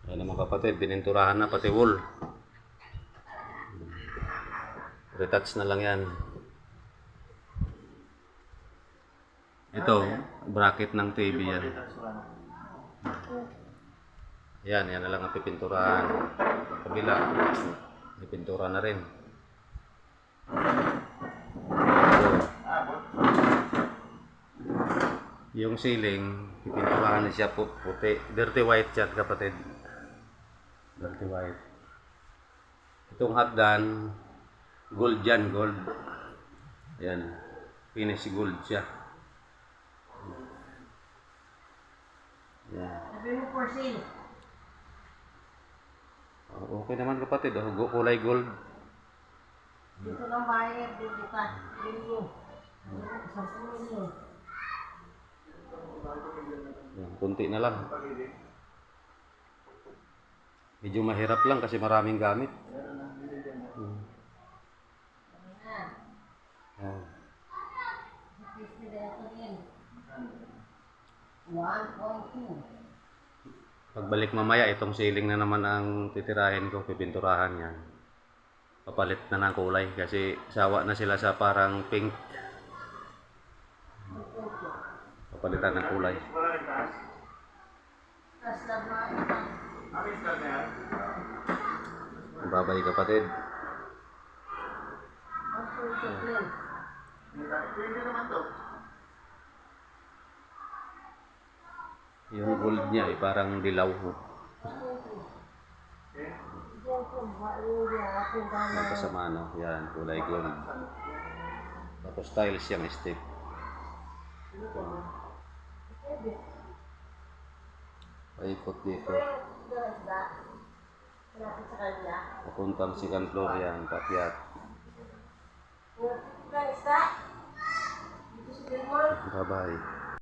Ayan mga kapatid, bininturahan na pati wall. Retouch na lang yan. Ito, bracket ng TV yan. Yan na lang ang pipinturahan. Kabila, pipintura na rin. Yung ceiling, pipinturahan na siya puti. Dirty white yan kapatid. Dirty white. Itong hagdan, gold yan, gold. Ayan, finish gold siya. Yan. Sabi mo for sale. Okay naman kapatid, kulay gold. Dito lang bayad, dito ka. Dito. Sa puno niyo. Yan, kunti na lang. Medyo mahirap lang kasi maraming gamit. Yan. Pagbalik mamaya, itong ceiling na naman ang titirahin ko, pipinturahan yan. Papalit na ng kulay kasi sawa na sila sa parang pink. Papalitan ng kulay. Babay kapatid. Yung gold niya parang dilaw. Ang kasama no, yan kulay gold. Tapos tiles yung step. Paikot dito. Papuntang second floor yan, pakyat. Bye-bye.